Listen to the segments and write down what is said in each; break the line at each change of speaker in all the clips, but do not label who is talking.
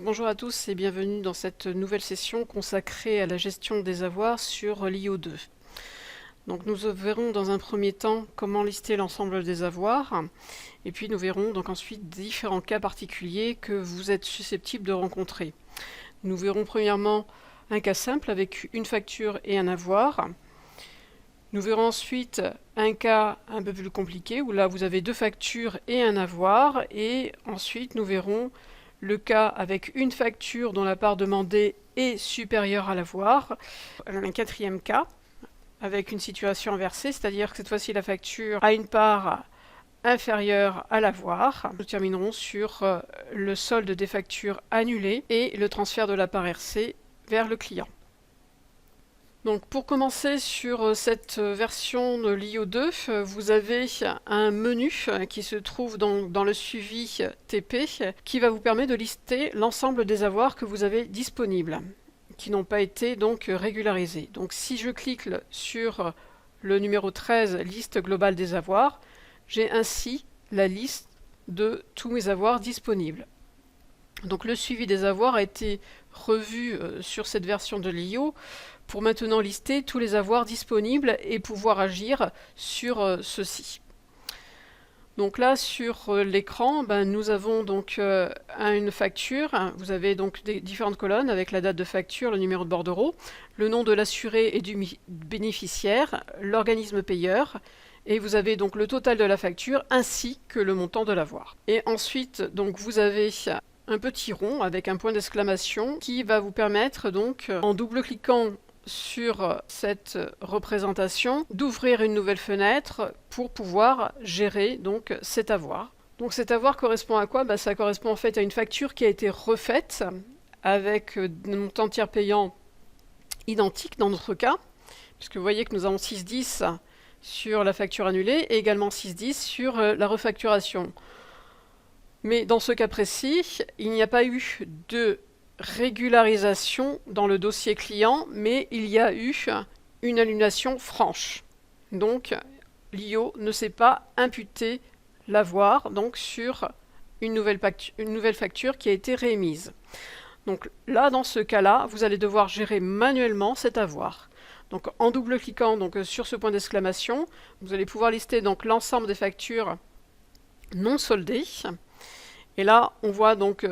Bonjour à tous et bienvenue dans cette nouvelle session consacrée à la gestion des avoirs sur l'IO2. Donc nous verrons dans un premier temps comment lister l'ensemble des avoirs et puis nous verrons donc ensuite différents cas particuliers que vous êtes susceptibles de rencontrer. Nous verrons premièrement un cas simple avec une facture et un avoir. Nous verrons ensuite un cas un peu plus compliqué où là vous avez deux factures et un avoir, et ensuite nous verrons le cas avec une facture dont la part demandée est supérieure à l'avoir. Un quatrième cas avec une situation inversée, c'est-à-dire que cette fois-ci la facture a une part inférieure à l'avoir. Nous terminerons sur le solde des factures annulées et le transfert de la part RC vers le client. Donc pour commencer sur cette version de l'IO2, vous avez un menu qui se trouve dans le suivi TP qui va vous permettre de lister l'ensemble des avoirs que vous avez disponibles, qui n'ont pas été donc régularisés. Donc si je clique sur le numéro 13, liste globale des avoirs, j'ai ainsi la liste de tous mes avoirs disponibles. Donc le suivi des avoirs a été revu sur cette version de l'IO pour maintenant lister tous les avoirs disponibles et pouvoir agir sur ceux-ci. Donc là sur l'écran, nous avons donc une facture. Vous avez donc des différentes colonnes avec la date de facture, le numéro de bordereau, le nom de l'assuré et du bénéficiaire, l'organisme payeur, et vous avez donc le total de la facture ainsi que le montant de l'avoir. Et ensuite donc vous avez un petit rond avec un point d'exclamation qui va vous permettre donc, en double-cliquant sur cette représentation, d'ouvrir une nouvelle fenêtre pour pouvoir gérer donc cet avoir. Donc cet avoir correspond à quoi? Ça correspond en fait à une facture qui a été refaite avec des montants tiers payants identiques dans notre cas, puisque vous voyez que nous avons 6,10 sur la facture annulée et également 6,10 sur la refacturation. Mais dans ce cas précis, il n'y a pas eu de régularisation dans le dossier client, mais il y a eu une annulation franche. Donc l'IO ne s'est pas imputé l'avoir donc sur une nouvelle facture qui a été réémise. Donc là, dans ce cas-là, vous allez devoir gérer manuellement cet avoir. Donc en double-cliquant sur ce point d'exclamation, vous allez pouvoir lister donc l'ensemble des factures non soldées. Et là, on voit donc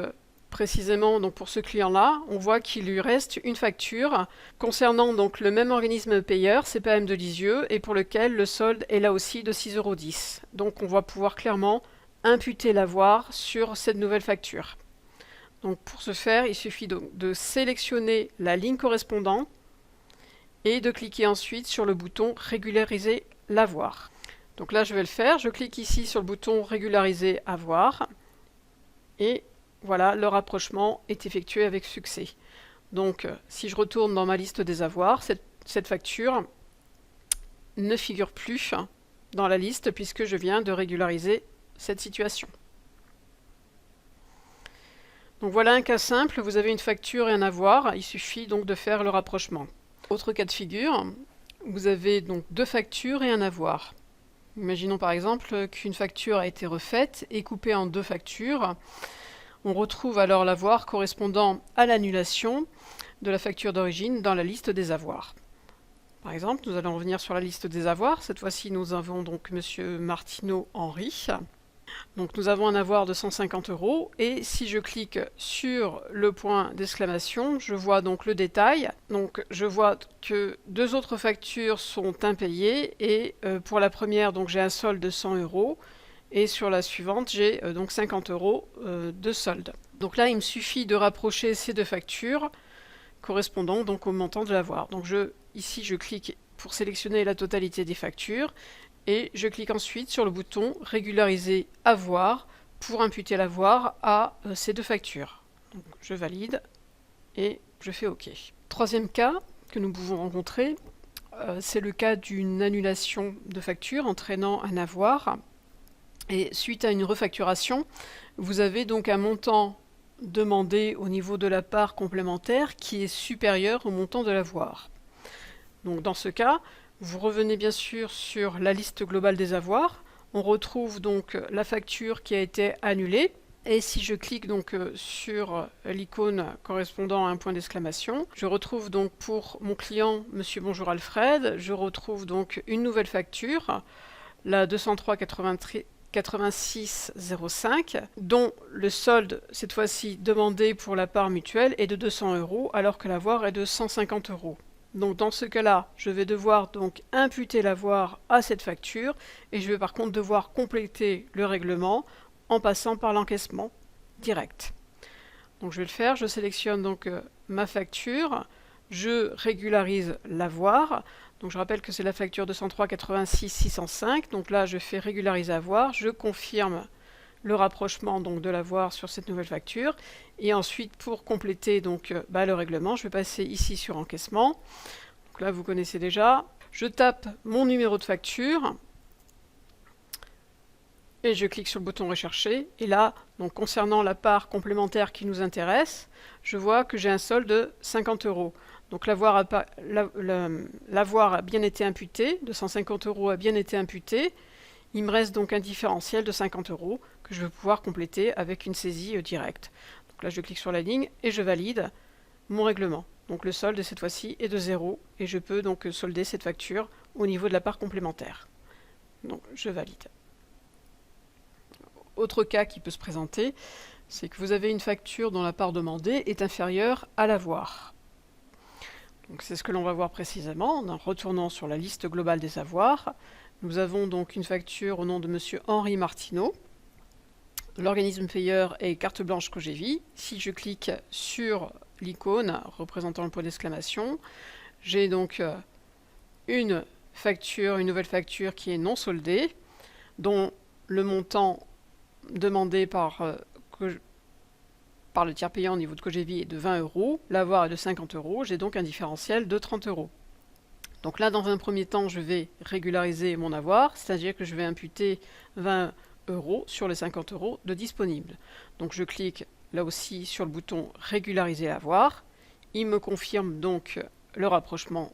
précisément donc pour ce client-là, on voit qu'il lui reste une facture concernant donc le même organisme payeur, CPAM de Lisieux, et pour lequel le solde est là aussi de 6,10 €. Donc on va pouvoir clairement imputer l'avoir sur cette nouvelle facture. Donc pour ce faire, il suffit donc de sélectionner la ligne correspondante et de cliquer ensuite sur le bouton régulariser l'avoir. Donc là je vais le faire, je clique ici sur le bouton régulariser avoir. Et voilà, le rapprochement est effectué avec succès. Donc, si je retourne dans ma liste des avoirs, cette facture ne figure plus dans la liste puisque je viens de régulariser cette situation. Donc voilà un cas simple, vous avez une facture et un avoir, il suffit donc de faire le rapprochement. Autre cas de figure, vous avez donc deux factures et un avoir. Imaginons par exemple qu'une facture a été refaite et coupée en deux factures. On retrouve alors l'avoir correspondant à l'annulation de la facture d'origine dans la liste des avoirs. Par exemple, nous allons revenir sur la liste des avoirs. Cette fois-ci, nous avons donc Monsieur Martineau Henri. Donc nous avons un avoir de 150 € et si je clique sur le point d'exclamation, je vois donc le détail. Donc je vois que deux autres factures sont impayées et pour la première, donc j'ai un solde de 100 € et sur la suivante, j'ai donc 50 € de solde. Donc là, il me suffit de rapprocher ces deux factures correspondant donc au montant de l'avoir. Donc ici, je clique pour sélectionner la totalité des factures. Et je clique ensuite sur le bouton régulariser avoir pour imputer l'avoir à ces deux factures. Donc je valide et je fais OK. Troisième cas que nous pouvons rencontrer, c'est le cas d'une annulation de facture entraînant un avoir. Et suite à une refacturation, vous avez donc un montant demandé au niveau de la part complémentaire qui est supérieur au montant de l'avoir. Donc dans ce cas, vous revenez bien sûr sur la liste globale des avoirs. On retrouve donc la facture qui a été annulée Et si je clique donc sur l'icône correspondant à un point d'exclamation, je retrouve donc pour mon client Monsieur Bonjour Alfred, je retrouve donc une nouvelle facture, la 203,86,05, dont le solde, cette fois-ci demandé pour la part mutuelle, est de 200 €, alors que l'avoir est de 150 €. Donc dans ce cas-là, je vais devoir donc imputer l'avoir à cette facture, et je vais par contre devoir compléter le règlement en passant par l'encaissement direct. Donc je vais le faire, je sélectionne donc ma facture, je régularise l'avoir. Donc je rappelle que c'est la facture 203,86,605. Donc là je fais régulariser avoir, je confirme le rapprochement donc de l'avoir sur cette nouvelle facture. Et ensuite pour compléter donc le règlement, je vais passer ici sur encaissement. Donc là vous connaissez déjà. Je tape mon numéro de facture. Et je clique sur le bouton rechercher, et là, donc concernant la part complémentaire qui nous intéresse, je vois que j'ai un solde de 50 €. Donc l'avoir a bien été imputé, 250 € a bien été imputé. Il me reste donc un différentiel de 50 € que je vais pouvoir compléter avec une saisie directe. Donc là, je clique sur la ligne et je valide mon règlement. Donc le solde cette fois-ci est de 0 et je peux donc solder cette facture au niveau de la part complémentaire. Donc je valide. Autre cas qui peut se présenter, c'est que vous avez une facture dont la part demandée est inférieure à l'avoir. Donc c'est ce que l'on va voir précisément en retournant sur la liste globale des avoirs. Nous avons donc une facture au nom de Monsieur Henri Martineau. L'organisme payeur est Carte Blanche Cogevi. Si je clique sur l'icône représentant le point d'exclamation, j'ai donc une nouvelle facture qui est non soldée, dont le montant demandé par le tiers payant au niveau de Cogevi est de 20 €, l'avoir est de 50 €, j'ai donc un différentiel de 30 €. Donc là, dans un premier temps, je vais régulariser mon avoir, c'est-à-dire que je vais imputer 20 € sur les 50 € de disponibles. Donc je clique là aussi sur le bouton régulariser l'avoir, il me confirme donc le rapprochement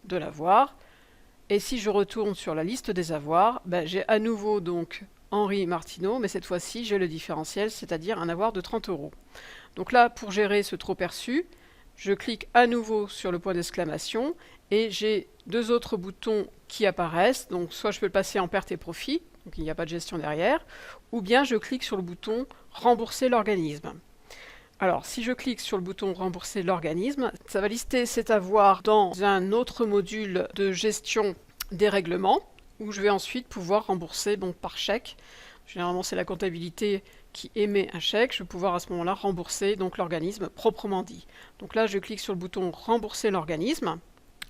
de l'avoir, et si je retourne sur la liste des avoirs, j'ai à nouveau donc Henri Martineau, mais cette fois-ci j'ai le différentiel, c'est-à-dire un avoir de 30 €. Donc là, pour gérer ce trop perçu, je clique à nouveau sur le point d'exclamation et j'ai deux autres boutons qui apparaissent. Donc soit je peux le passer en perte et profit, donc il n'y a pas de gestion derrière, ou bien je clique sur le bouton rembourser l'organisme. Alors si je clique sur le bouton rembourser l'organisme, ça va lister cet avoir dans un autre module de gestion des règlements, où je vais ensuite pouvoir rembourser donc par chèque. Généralement c'est la comptabilité qui émet un chèque, je vais pouvoir à ce moment-là rembourser donc l'organisme proprement dit. Donc là je clique sur le bouton rembourser l'organisme,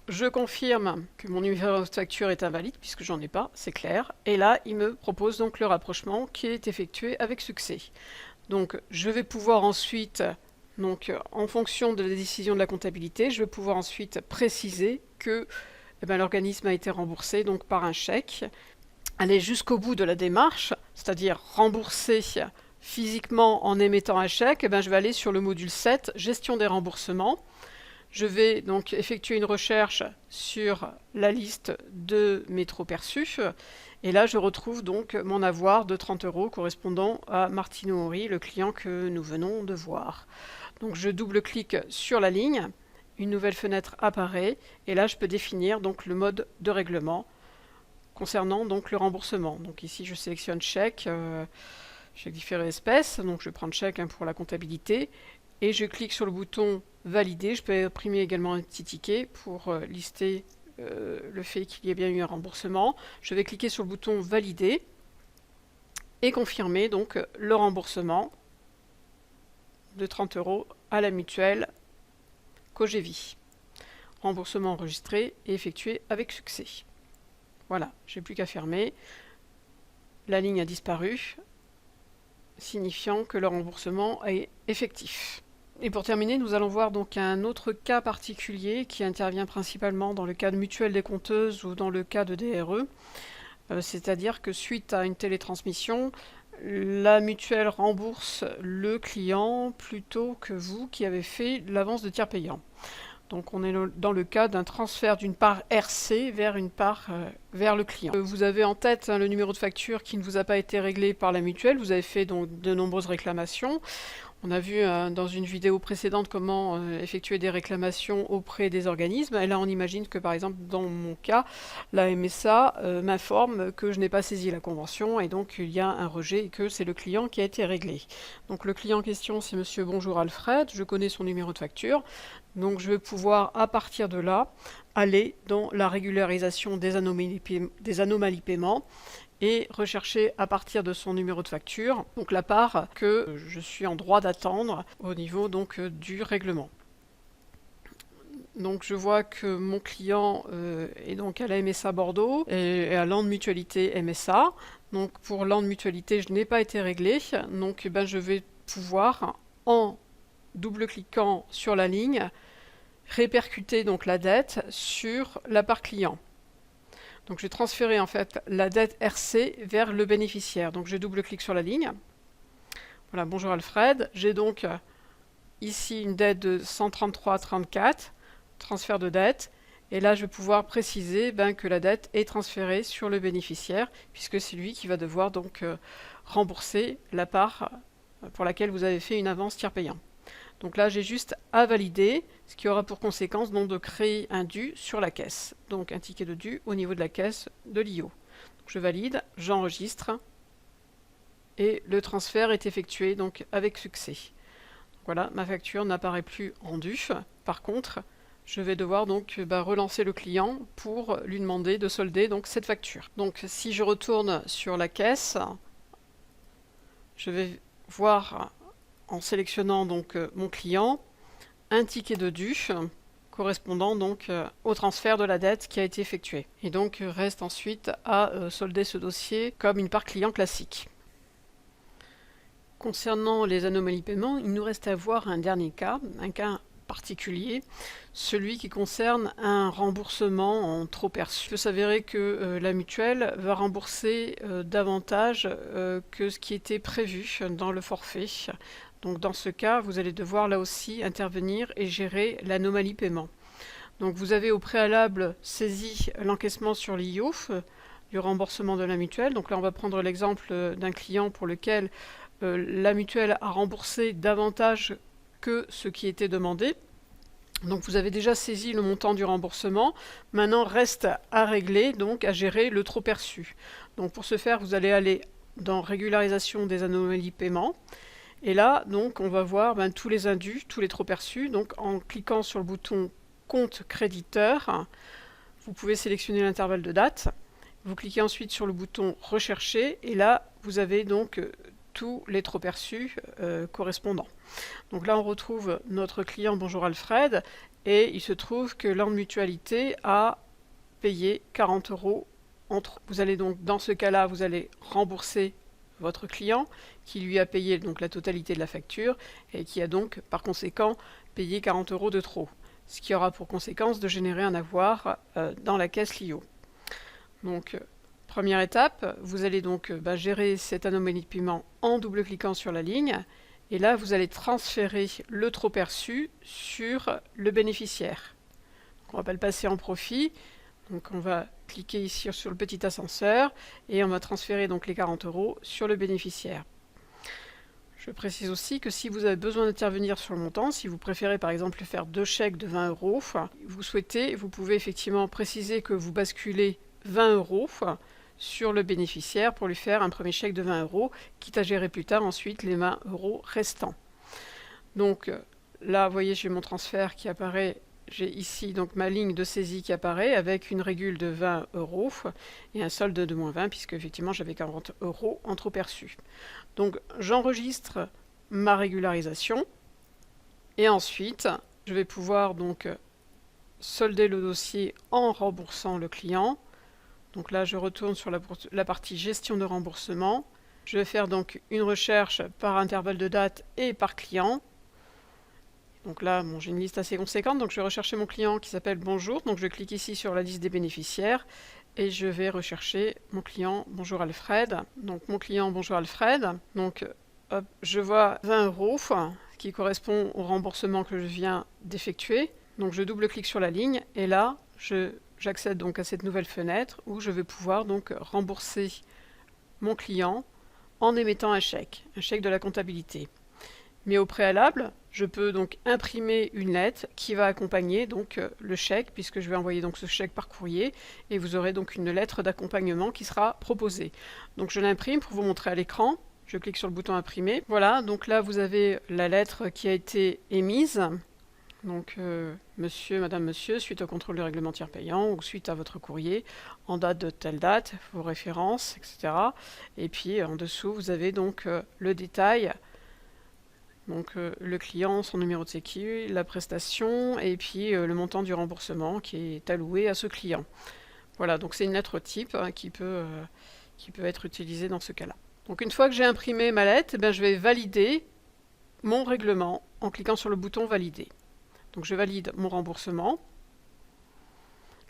je confirme que mon numéro de facture est invalide puisque j'en ai pas, c'est clair, et là il me propose donc le rapprochement qui est effectué avec succès. Donc je vais pouvoir ensuite, donc en fonction de la décision de la comptabilité, je vais pouvoir ensuite préciser que l'organisme a été remboursé donc par un chèque, aller jusqu'au bout de la démarche, c'est-à-dire rembourser physiquement en émettant un chèque. Je vais aller sur le module 7, gestion des remboursements. Je vais donc effectuer une recherche sur la liste de mes trop perçus, et là je retrouve donc mon avoir de 30 € correspondant à Martineau Henri, le client que nous venons de voir. Donc je double-clique sur la ligne, une nouvelle fenêtre apparaît, et là je peux définir donc le mode de règlement concernant donc le remboursement. Donc ici je sélectionne chèque, chèque différé espèces, donc je vais prendre chèque pour la comptabilité, et je clique sur le bouton valider. Je peux imprimer également un petit ticket pour lister le fait qu'il y ait bien eu un remboursement. Je vais cliquer sur le bouton valider et confirmer donc le remboursement de 30 € à la mutuelle Cogevi. Remboursement enregistré et effectué avec succès. Voilà, j'ai plus qu'à fermer. La ligne a disparu, signifiant que le remboursement est effectif. Et pour terminer, nous allons voir donc un autre cas particulier qui intervient principalement dans le cas de mutuelle des compteuses ou dans le cas de DRE. C'est-à-dire que suite à une télétransmission, la mutuelle rembourse le client plutôt que vous qui avez fait l'avance de tiers payant. Donc on est dans le cas d'un transfert d'une part RC vers une part vers le client. Vous avez en tête le numéro de facture qui ne vous a pas été réglé par la mutuelle. Vous avez fait donc de nombreuses réclamations. On a vu dans une vidéo précédente comment effectuer des réclamations auprès des organismes. Et là, on imagine que, par exemple, dans mon cas, la MSA m'informe que je n'ai pas saisi la convention et donc il y a un rejet et que c'est le client qui a été réglé. Donc le client en question, c'est Monsieur Bonjour Alfred. Je connais son numéro de facture. Donc je vais pouvoir, à partir de là, aller dans la régularisation des anomalies paiement et rechercher à partir de son numéro de facture, donc la part que je suis en droit d'attendre au niveau donc du règlement. Donc je vois que mon client est donc à la MSA Bordeaux et à Land Mutualité MSA. Donc pour Land Mutualité, je n'ai pas été réglé, donc je vais pouvoir, en double-cliquant sur la ligne, répercuter donc la dette sur la part client. Donc je vais transférer en fait la dette RC vers le bénéficiaire. Donc je double-clique sur la ligne. Voilà, bonjour Alfred. J'ai donc ici une dette de 133,34, transfert de dette. Et là, je vais pouvoir préciser que la dette est transférée sur le bénéficiaire, puisque c'est lui qui va devoir donc rembourser la part pour laquelle vous avez fait une avance tiers payant. Donc là, j'ai juste à valider, ce qui aura pour conséquence donc de créer un dû sur la caisse. Donc un ticket de dû au niveau de la caisse de l'IO. Je valide, j'enregistre et le transfert est effectué donc avec succès. Voilà, ma facture n'apparaît plus en dû. Par contre, je vais devoir donc relancer le client pour lui demander de solder donc cette facture. Donc si je retourne sur la caisse, je vais voir, en sélectionnant donc mon client, un ticket de dû correspondant donc au transfert de la dette qui a été effectué. Et donc reste ensuite à solder ce dossier comme une part client classique. Concernant les anomalies paiement, il nous reste à voir un dernier cas, un cas particulier, celui qui concerne un remboursement en trop perçu. Il peut s'avérer que la mutuelle va rembourser davantage que ce qui était prévu dans le forfait. Donc dans ce cas, vous allez devoir là aussi intervenir et gérer l'anomalie paiement. Donc vous avez au préalable saisi l'encaissement sur l'IO du remboursement de la mutuelle. Donc là on va prendre l'exemple d'un client pour lequel la mutuelle a remboursé davantage que ce qui était demandé. Donc vous avez déjà saisi le montant du remboursement. Maintenant reste à régler, donc à gérer le trop perçu. Donc pour ce faire, vous allez aller dans régularisation des anomalies paiement. Et là, donc, on va voir tous les indus, tous les trop perçus. Donc, en cliquant sur le bouton compte créditeur, vous pouvez sélectionner l'intervalle de date. Vous cliquez ensuite sur le bouton rechercher et là, vous avez donc tous les trop perçus correspondants. Donc là, on retrouve notre client Bonjour Alfred et il se trouve que Land Mutualité a payé 40 € entre. Vous allez donc, dans ce cas-là, vous allez rembourser votre client qui lui a payé donc la totalité de la facture et qui a donc par conséquent payé 40 € de trop, ce qui aura pour conséquence de générer un avoir dans la caisse LIO. Donc première étape, vous allez donc gérer cette anomalie de paiement en double-cliquant sur la ligne et là vous allez transférer le trop perçu sur le bénéficiaire. Donc, on va pas le passer en profit. Donc on va cliquer ici sur le petit ascenseur et on va transférer donc les 40 € sur le bénéficiaire. Je précise aussi que si vous avez besoin d'intervenir sur le montant, si vous préférez par exemple faire 2 chèques de 20 €, vous pouvez effectivement préciser que vous basculez 20 € sur le bénéficiaire pour lui faire un premier chèque de 20 €, quitte à gérer plus tard ensuite les 20 € restants. Donc là, vous voyez, j'ai mon transfert qui apparaît. J'ai ici donc ma ligne de saisie qui apparaît avec une régule de 20 € et un solde de moins 20 puisque effectivement j'avais 40 € en trop perçu. Donc j'enregistre ma régularisation et ensuite je vais pouvoir donc solder le dossier en remboursant le client. Donc là je retourne sur la partie gestion de remboursement. Je vais faire donc une recherche par intervalle de date et par client. Donc là, j'ai une liste assez conséquente, donc je vais rechercher mon client qui s'appelle Bonjour. Donc je clique ici sur la liste des bénéficiaires et je vais rechercher mon client Bonjour Alfred. Donc mon client Bonjour Alfred. Donc je vois 20 € qui correspond au remboursement que je viens d'effectuer. Donc je double-clique sur la ligne et là, j'accède donc à cette nouvelle fenêtre où je vais pouvoir donc rembourser mon client en émettant un chèque de la comptabilité. Mais au préalable, je peux donc imprimer une lettre qui va accompagner donc le chèque, puisque je vais envoyer donc ce chèque par courrier, et vous aurez donc une lettre d'accompagnement qui sera proposée. Donc je l'imprime pour vous montrer à l'écran. Je clique sur le bouton imprimer. Voilà, donc là vous avez la lettre qui a été émise. Donc monsieur, madame, monsieur, suite au contrôle du règlement tiers payant ou suite à votre courrier, en date de telle date, vos références, etc. Et puis en dessous vous avez donc le détail. Donc le client, son numéro de sécu, la prestation et puis le montant du remboursement qui est alloué à ce client. Voilà, donc c'est une lettre type qui peut être utilisée dans ce cas-là. Donc une fois que j'ai imprimé ma lettre, eh bien, je vais valider mon règlement en cliquant sur le bouton valider. Donc je valide mon remboursement,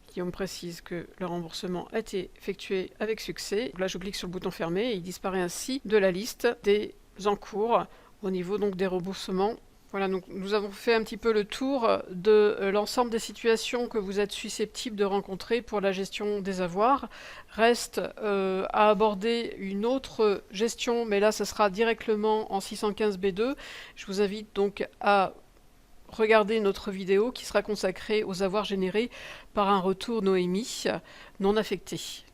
qui me précise que le remboursement a été effectué avec succès. Là je clique sur le bouton fermer et il disparaît ainsi de la liste des encours au niveau donc des remboursements. Voilà, donc nous avons fait un petit peu le tour de l'ensemble des situations que vous êtes susceptibles de rencontrer pour la gestion des avoirs. Reste à aborder une autre gestion, mais là ça sera directement en 615B2. Je vous invite donc à regarder notre vidéo qui sera consacrée aux avoirs générés par un retour Noémie non affecté.